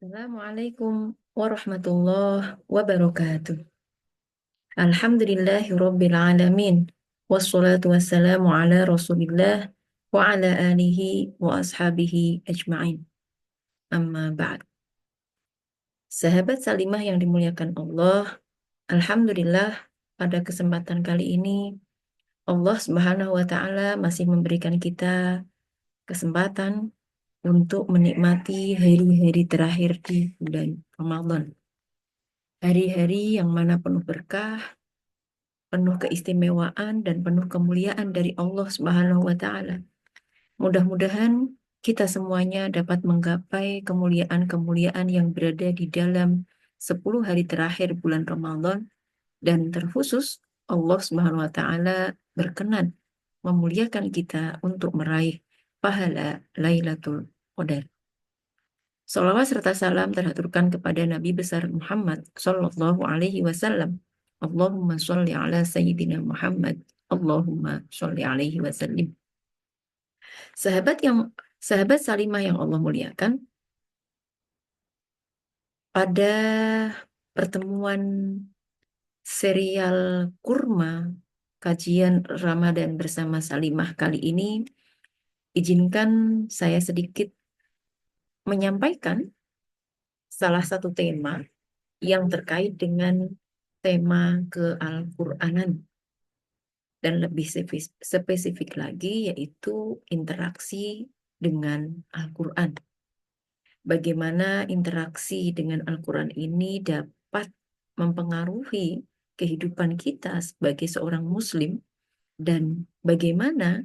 Assalamualaikum warahmatullahi wabarakatuh. Alhamdulillahi rabbil alamin. Wassalatu wassalamu ala rasulillah wa ala alihi wa ashabihi ajma'in. Amma ba'd. Sahabat Salimah yang dimuliakan Allah, Alhamdulillah pada kesempatan kali ini Allah Subhanahu wa taala masih memberikan kita kesempatan untuk menikmati hari-hari terakhir di bulan Ramadan. Hari-hari yang mana penuh berkah, penuh keistimewaan, dan penuh kemuliaan dari Allah Subhanahu wa Ta'ala. Mudah-mudahan kita semuanya dapat menggapai kemuliaan-kemuliaan yang berada di dalam 10 hari terakhir bulan Ramadan, dan terkhusus Allah Subhanahu wa Ta'ala berkenan memuliakan kita untuk meraih pahala Lailatul Qadar. Salawat serta salam terhaturkan kepada Nabi besar Muhammad Sallallahu Alaihi Wasallam. Allahumma sholli ala Sayyidina Muhammad. Allahumma sholli alaihi wasallim. Sahabat Salimah yang Allah muliakan, pada pertemuan serial Kurma kajian Ramadan bersama Salimah kali ini, izinkan saya sedikit menyampaikan salah satu tema yang terkait dengan tema ke-Al-Qur'anan, dan lebih spesifik lagi yaitu interaksi dengan Al-Quran. Bagaimana interaksi dengan Al-Quran ini dapat mempengaruhi kehidupan kita sebagai seorang Muslim, dan bagaimana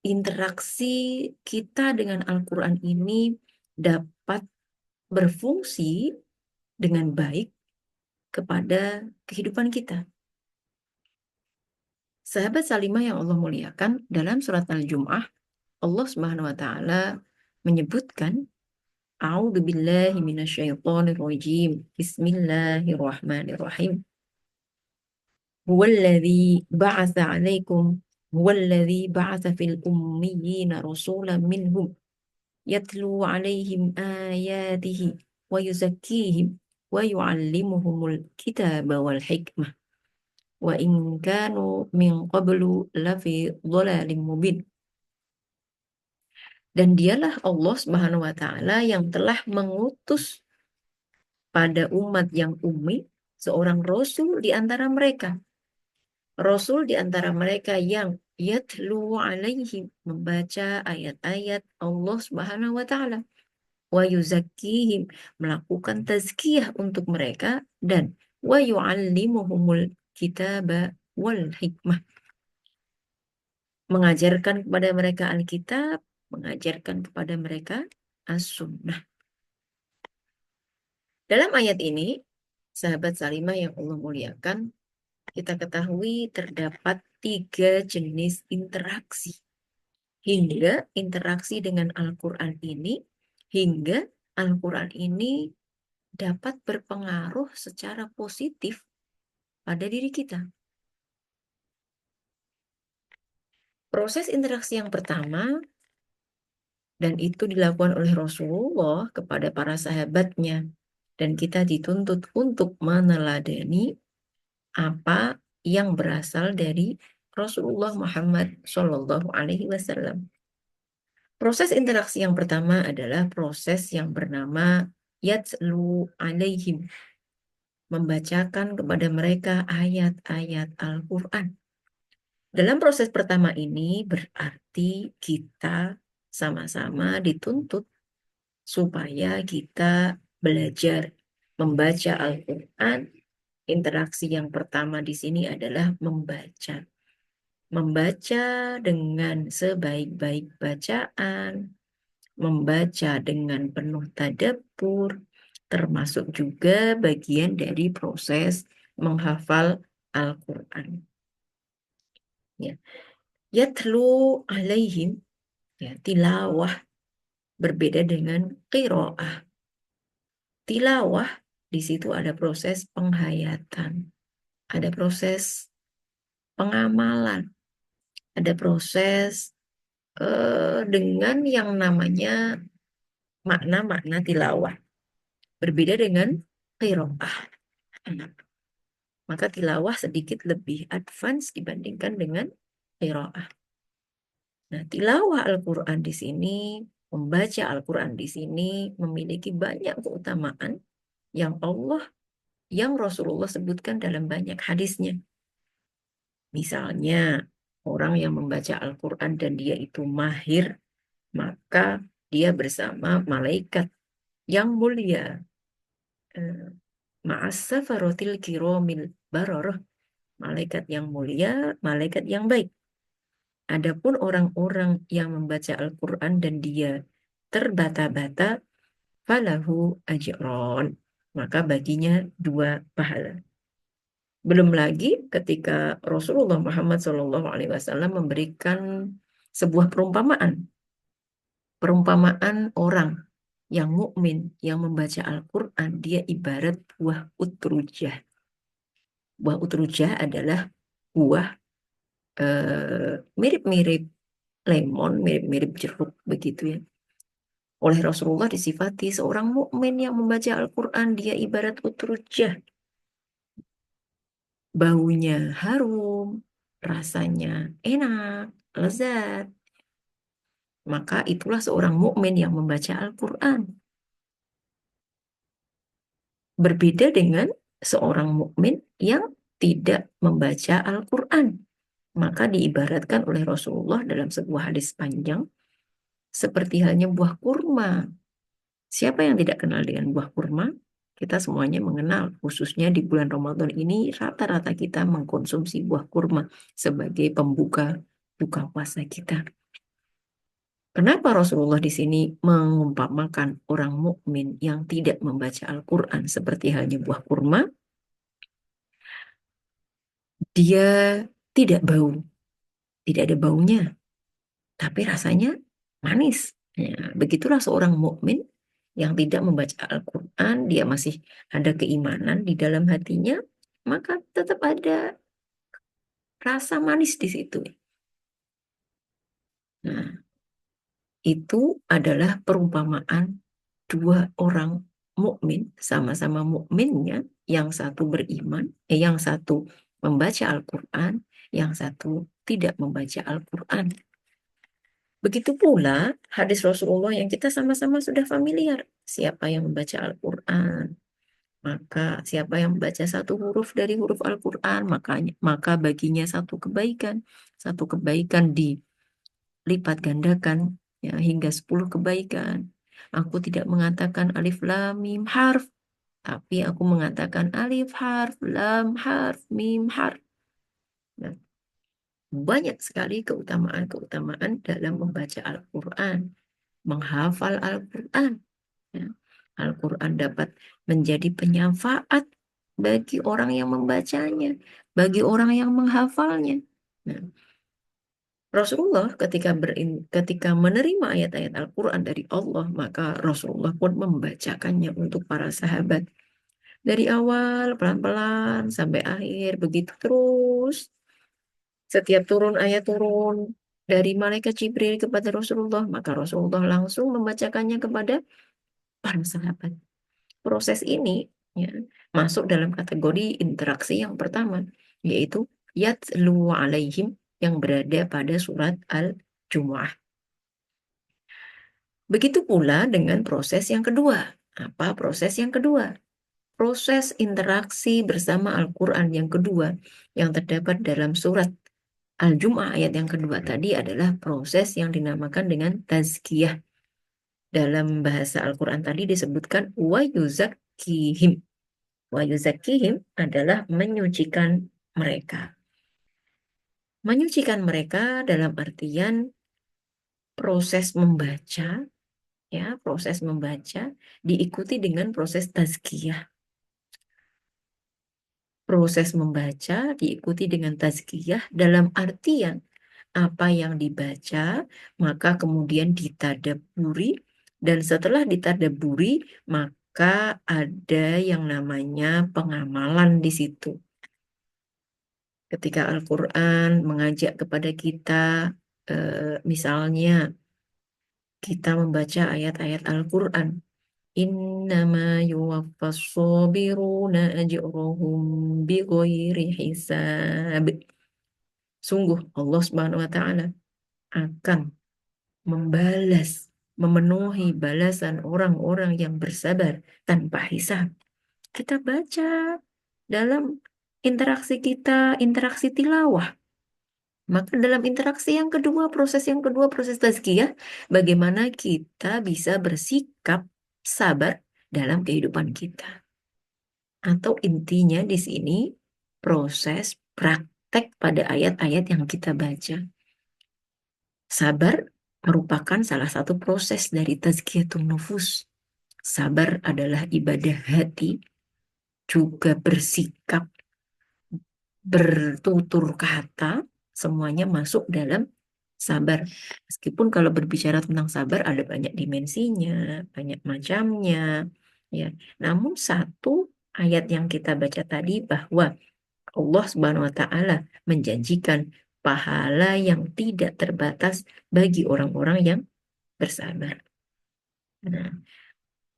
interaksi kita dengan Al-Quran ini dapat berfungsi dengan baik kepada kehidupan kita. Sahabat Salimah yang Allah muliakan, dalam surat Al-Jum'ah, Allah Subhanahu wa taala menyebutkan, A'udzu billahi minasyaitonir rajim. Bismillahirrahmanirrahim. Huwallazi ba'atsa 'alaikum huwallazi ba'atsa fil ummiyina rasulan minhum yatlu 'alaihim ayatihi wa yuzakkihim wa yu'allimuhumul kitaba wal hikmah wa in kanu min qablu lafi dhalalin mubin. Dan dialah Allah Subhanahu wa taala yang telah mengutus pada umat yang ummi seorang rasul di antara mereka. Rasul di antara mereka yang yatlu alaihim, membaca ayat-ayat Allah Subhanahu wa taala, wa yuzakkihim, melakukan tazkiyah untuk mereka, dan wa yu'allimuhumul kitaba wal hikmah, mengajarkan kepada mereka Alkitab, mengajarkan kepada mereka As-Sunnah. Dalam ayat ini, sahabat Salimah yang Allah muliakan, kita ketahui terdapat 3 jenis interaksi. Hingga interaksi dengan Al-Quran ini, hingga Al-Quran ini dapat berpengaruh secara positif pada diri kita. Proses interaksi yang pertama, dan itu dilakukan oleh Rasulullah kepada para sahabatnya, dan kita dituntut untuk meneladani apa yang berasal dari Rasulullah Muhammad Shallallahu Alaihi Wasallam. Proses interaksi yang pertama adalah proses yang bernama yatlu alaihim, membacakan kepada mereka ayat-ayat Al-Quran. Dalam proses pertama ini berarti kita sama-sama dituntut supaya kita belajar membaca Al-Quran. Interaksi yang pertama di sini adalah membaca. Membaca dengan sebaik-baik bacaan, membaca dengan penuh tadabbur, termasuk juga bagian dari proses menghafal Al-Quran. Ya. Yatlu alaihim, ya, tilawah berbeda dengan qiraah. Tilawah di situ ada proses penghayatan, ada proses pengamalan, ada proses dengan yang namanya makna-makna tilawah. Berbeda dengan qiraah. Maka tilawah sedikit lebih advance dibandingkan dengan qiraah. Nah, tilawah Al-Quran di sini, membaca Al-Quran di sini memiliki banyak keutamaan yang yang Rasulullah sebutkan dalam banyak hadisnya. Misalnya, orang yang membaca Al-Quran dan dia itu mahir, maka dia bersama malaikat yang mulia. Ma'as-safarotil kiromil baroroh. Malaikat yang mulia, malaikat yang baik. Adapun orang-orang yang membaca Al-Quran dan dia terbata-bata, falahu ajron. Maka baginya dua pahala. Belum lagi ketika Rasulullah Muhammad SAW memberikan sebuah perumpamaan. Perumpamaan orang yang mukmin yang membaca Al-Quran, dia ibarat buah utrujah. Buah utrujah adalah buah mirip-mirip lemon, mirip-mirip jeruk begitu ya. Oleh Rasulullah disifati seorang mukmin yang membaca Al-Quran, dia ibarat utrujah. Baunya harum, rasanya enak, lezat. Maka itulah seorang mukmin yang membaca Al-Quran. Berbeda dengan seorang mukmin yang tidak membaca Al-Quran. Maka diibaratkan oleh Rasulullah dalam sebuah hadis panjang seperti halnya buah kurma. Siapa yang tidak kenal dengan buah kurma? Kita semuanya mengenal, khususnya di bulan Ramadan ini rata-rata kita mengkonsumsi buah kurma sebagai pembuka buka puasa kita. Kenapa Rasulullah di sini mengumpamakan orang mukmin yang tidak membaca Al-Quran seperti halnya buah kurma? Dia tidak bau, tidak ada baunya, tapi rasanya manis. Ya, begitulah seorang mukmin yang tidak membaca Al-Quran, dia masih ada keimanan di dalam hatinya, maka tetap ada rasa manis di situ. Nah, itu adalah perumpamaan dua orang mukmin sama-sama mukminnya, yang satu beriman, yang satu membaca Al-Quran, yang satu tidak membaca Al-Quran. Begitu pula hadis Rasulullah yang kita sama-sama sudah familiar. Siapa yang membaca Al-Quran, maka siapa yang membaca satu huruf dari huruf Al-Quran, maka baginya satu kebaikan dilipat gandakan ya, hingga 10 kebaikan. Aku tidak mengatakan alif lam mim harf, tapi aku mengatakan alif harf, lam harf, mim harf. Nah, banyak sekali keutamaan-keutamaan dalam membaca Al-Quran, menghafal Al-Quran. Ya. Al-Quran dapat menjadi penyafaat bagi orang yang membacanya, bagi orang yang menghafalnya. Nah, Rasulullah ketika menerima ayat-ayat Al-Quran dari Allah, maka Rasulullah pun membacakannya untuk para sahabat. Dari awal, pelan-pelan, sampai akhir, begitu terus. Setiap turun ayat turun dari malaikat Jibril kepada Rasulullah, maka Rasulullah langsung membacakannya kepada para sahabat. Proses ini ya, masuk dalam kategori interaksi yang pertama, yaitu yatlu alaihim, yang berada pada surat Al-Jumu'ah. Begitu pula dengan proses yang kedua. Apa proses yang kedua? Proses interaksi bersama Al-Quran yang kedua yang terdapat dalam surat Al-Jumu'ah ayat yang kedua tadi adalah proses yang dinamakan dengan tazkiyah. Dalam bahasa Al-Quran tadi disebutkan wa yuzakkihim. Wa yuzakihim adalah menyucikan mereka. Menyucikan mereka dalam artian proses membaca, ya, proses membaca diikuti dengan proses tazkiyah. Proses membaca diikuti dengan tazkiyah dalam artian apa yang dibaca, maka kemudian ditadaburi, dan setelah ditadaburi, maka ada yang namanya pengamalan di situ. Ketika Al-Quran mengajak kepada kita, misalnya kita membaca ayat-ayat Al-Quran. Innama yuwaffas sabiruna ajruhum bighairi hisab. Sungguh Allah Subhanahu wa taala akan membalas, memenuhi balasan orang-orang yang bersabar tanpa hisab. Kita baca dalam interaksi kita, interaksi tilawah. Maka dalam interaksi yang kedua, proses tazkiyah, bagaimana kita bisa bersikap sabar dalam kehidupan kita. Atau intinya di sini proses praktek pada ayat-ayat yang kita baca. Sabar merupakan salah satu proses dari tazkiyatun nufus. Sabar adalah ibadah hati, juga bersikap, bertutur kata, semuanya masuk dalam sabar. Meskipun kalau berbicara tentang sabar ada banyak dimensinya, banyak macamnya, ya. Namun satu ayat yang kita baca tadi bahwa Allah Subhanahu wa taala menjanjikan pahala yang tidak terbatas bagi orang-orang yang bersabar. Nah,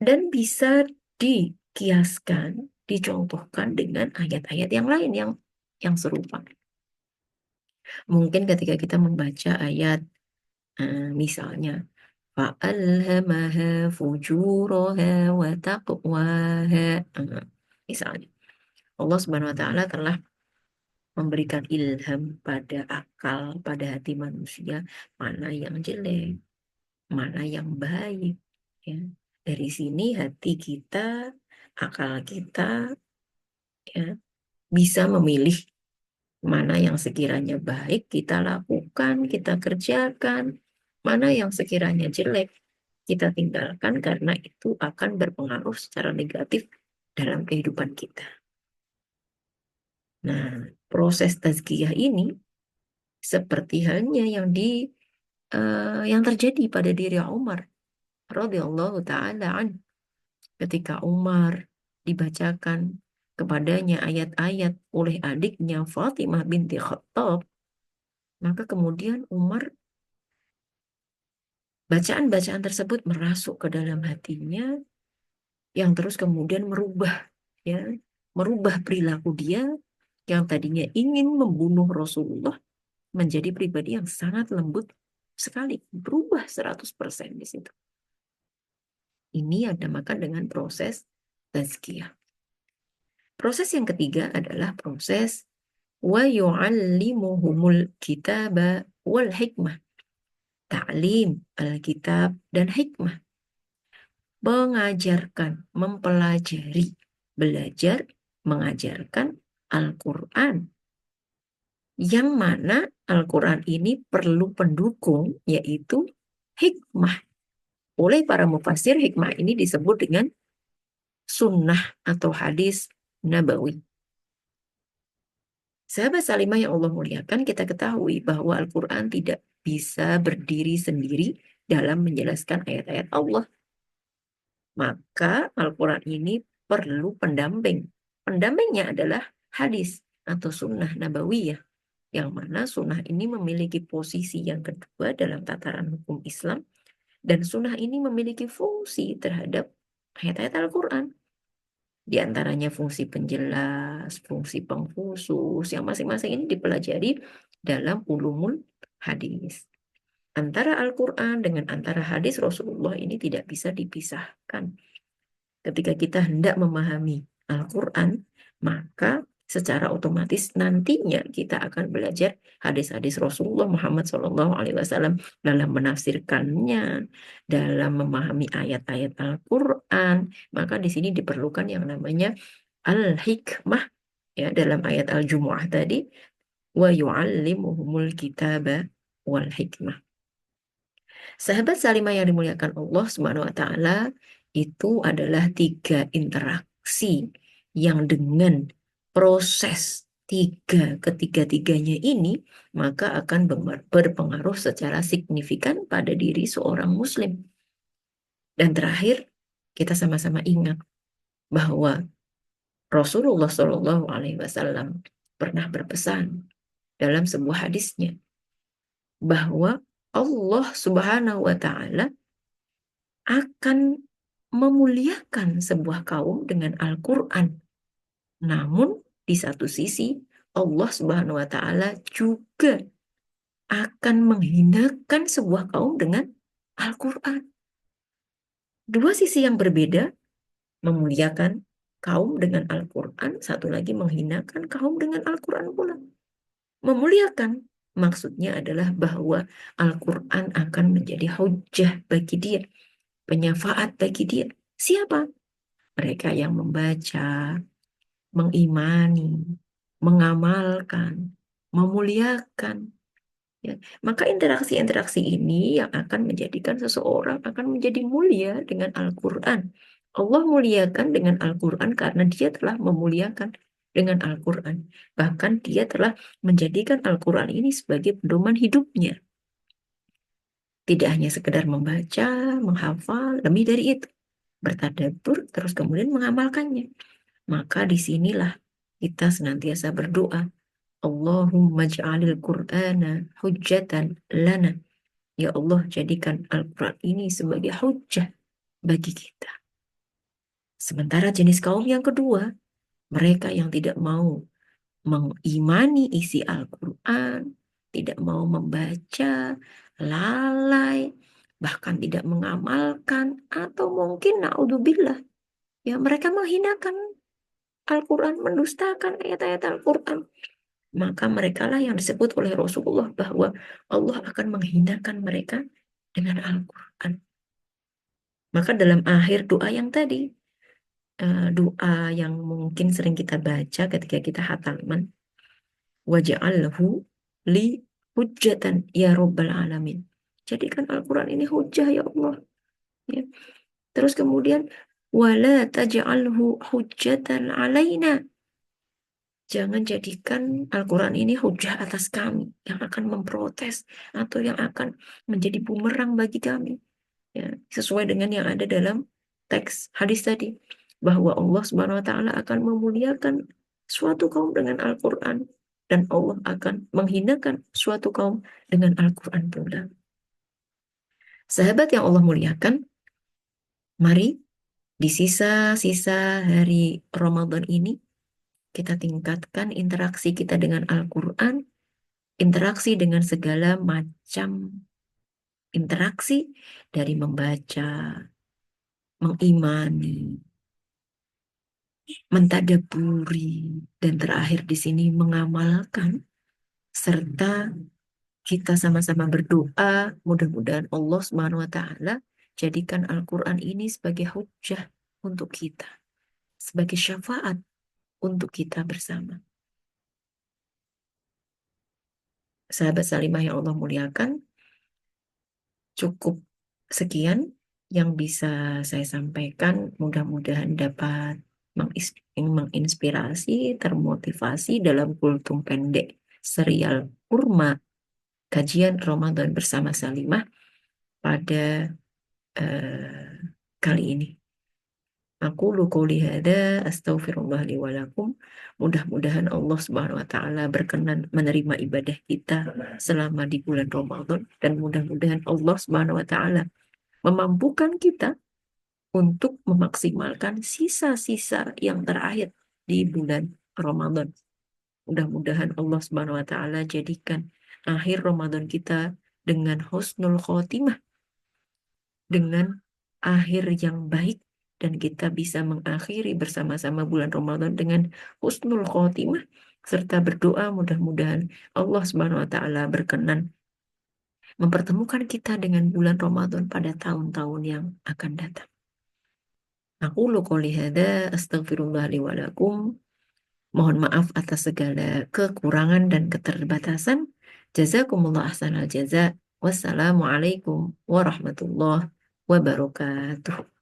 dan bisa dikiaskan, dicontohkan dengan ayat-ayat yang lain yang serupa. Mungkin ketika kita membaca ayat misalnya فَأَلْهَمَهَا فُجُورَهَا وَتَقْوَاهَا. Misalnya, Allah Subhanahu wa taala telah memberikan ilham pada akal, pada hati manusia, mana yang jelek, mana yang baik. Ya. Dari sini hati kita, akal kita, ya, bisa memilih mana yang sekiranya baik kita lakukan, kita kerjakan, mana yang sekiranya jelek kita tinggalkan karena itu akan berpengaruh secara negatif dalam kehidupan kita. Nah, proses tazkiyah ini seperti halnya yang terjadi pada diri Umar radhiyallahu taala an, ketika Umar dibacakan kepadanya ayat-ayat oleh adiknya Fatimah binti Khattab, maka kemudian Umar, bacaan-bacaan tersebut merasuk ke dalam hatinya yang terus kemudian ya, merubah perilaku dia yang tadinya ingin membunuh Rasulullah menjadi pribadi yang sangat lembut sekali, berubah 100% di situ. Ini yang dinamakan dengan proses tazkiyah. Proses yang ketiga adalah proses wa yu'allimuhumul kitaba wal hikmah. Ta'lim, alkitab, dan hikmah. Mengajarkan, mempelajari, belajar, mengajarkan Al-Quran. Yang mana Al-Quran ini perlu pendukung, yaitu hikmah. Oleh para mufassir, hikmah ini disebut dengan sunnah atau hadis nabawi. Sahabat Salimah yang Allah muliakan, kita ketahui bahwa Al-Quran tidak bisa berdiri sendiri dalam menjelaskan ayat-ayat Allah. Maka Al-Quran ini perlu pendamping. Pendampingnya adalah hadis atau sunnah nabawiyah, yang mana sunnah ini memiliki posisi yang kedua dalam tataran hukum Islam, dan sunnah ini memiliki fungsi terhadap ayat-ayat Al-Quran. Di antaranya fungsi penjelas, fungsi pengkhusus, yang masing-masing ini dipelajari dalam ulumul hadis. Antara Al-Quran dengan antara hadis Rasulullah ini tidak bisa dipisahkan. Ketika kita hendak memahami Al-Quran, maka secara otomatis nantinya kita akan belajar hadis-hadis Rasulullah Muhammad SAW dalam menafsirkannya, dalam memahami ayat-ayat Al-Quran. Maka di sini diperlukan yang namanya al-hikmah, ya, dalam ayat Al-Jumu'ah tadi, wa yu'allimuhumul kitaba wal hikmah. Sahabat Salimah yang dimuliakan Allah Subhanahu wa taala, itu adalah 3 interaksi yang dengan proses ketiga-tiganya ini maka akan berpengaruh secara signifikan pada diri seorang muslim. Dan terakhir, kita sama-sama ingat bahwa Rasulullah Shallallahu Alaihi Wasallam pernah berpesan dalam sebuah hadisnya bahwa Allah Subhanahu wa taala akan memuliakan sebuah kaum dengan Al-Quran. Namun di satu sisi Allah Subhanahu wa taala juga akan menghinakan sebuah kaum dengan Al-Quran. Dua sisi yang berbeda, memuliakan kaum dengan Al-Quran, satu lagi menghinakan kaum dengan Al-Quran pula. Memuliakan maksudnya adalah bahwa Al-Quran akan menjadi hujjah bagi dia, penyafaat bagi dia. Siapa? Mereka yang membaca, mengimani, mengamalkan, memuliakan. Ya. Maka interaksi-interaksi ini yang akan menjadikan seseorang akan menjadi mulia dengan Al-Quran. Allah muliakan dengan Al-Quran karena dia telah memuliakan dengan Al-Quran. Bahkan dia telah menjadikan Al-Quran ini sebagai pedoman hidupnya. Tidak hanya sekedar membaca, menghafal, lebih dari itu. Bertadabbur, terus kemudian mengamalkannya. Maka disinilah kita senantiasa berdoa. Allahumma ja'alil Qur'ana hujjatan lana. Ya Allah, jadikan Al-Quran ini sebagai hujjah bagi kita. Sementara jenis kaum yang kedua, mereka yang tidak mau mengimani isi Al-Quran, tidak mau membaca, lalai, bahkan tidak mengamalkan, atau mungkin naudzubillah, ya mereka menghinakan Al-Quran, mendustakan ayat-ayat Al-Quran. Maka merekalah yang disebut oleh Rasulullah bahwa Allah akan menghinakan mereka dengan Al-Quran. Maka dalam akhir doa yang tadi, doa yang mungkin sering kita baca ketika kita hataman, waja'alhu li hujjatan ya Rabbal Alamin. Jadikan Al-Quran ini hujjah ya Allah. Ya. Terus kemudian, wala taj'alhu hujjatan alaina. Jangan jadikan Al-Quran ini hujah atas kami yang akan memprotes atau yang akan menjadi bumerang bagi kami. Ya, sesuai dengan yang ada dalam teks hadis tadi, bahwa Allah Subhanahu wa taala akan memuliakan suatu kaum dengan Al-Quran dan Allah akan menghinakan suatu kaum dengan Al-Quran pula. Sahabat yang Allah muliakan, mari di sisa-sisa hari Ramadan ini kita tingkatkan interaksi kita dengan Al-Quran, interaksi dengan segala macam interaksi dari membaca, mengimani, mentadaburi, dan terakhir di sini mengamalkan, serta kita sama-sama berdoa, mudah-mudahan Allah Subhanahu wa taala jadikan Al-Quran ini sebagai hujjah untuk kita, sebagai syafaat untuk kita bersama. Sahabat Salimah yang Allah muliakan, cukup sekian yang bisa saya sampaikan. Mudah-mudahan dapat menginspirasi, termotivasi dalam kultum pendek serial Kurma kajian Ramadan bersama Salimah pada kali ini. Aku qouli hada astaghfirullah li wa lakum. Mudah-mudahan Allah Subhanahu wa taala berkenan menerima ibadah kita selama di bulan Ramadan dan mudah-mudahan Allah Subhanahu wa taala memampukan kita untuk memaksimalkan sisa-sisa yang terakhir di bulan Ramadan. Mudah-mudahan Allah Subhanahu wa taala jadikan akhir Ramadan kita dengan husnul khotimah, dengan akhir yang baik, dan kita bisa mengakhiri bersama-sama bulan Ramadan dengan husnul khotimah, serta berdoa mudah-mudahan Allah Subhanahu wa taala berkenan mempertemukan kita dengan bulan Ramadan pada tahun-tahun yang akan datang. Aku qouli hada astaghfirullah li wa lakum. Mohon maaf atas segala kekurangan dan keterbatasan. Jazakumullah ahsanal jaza. Wassalamualaikum warahmatullahi wabarakatuh.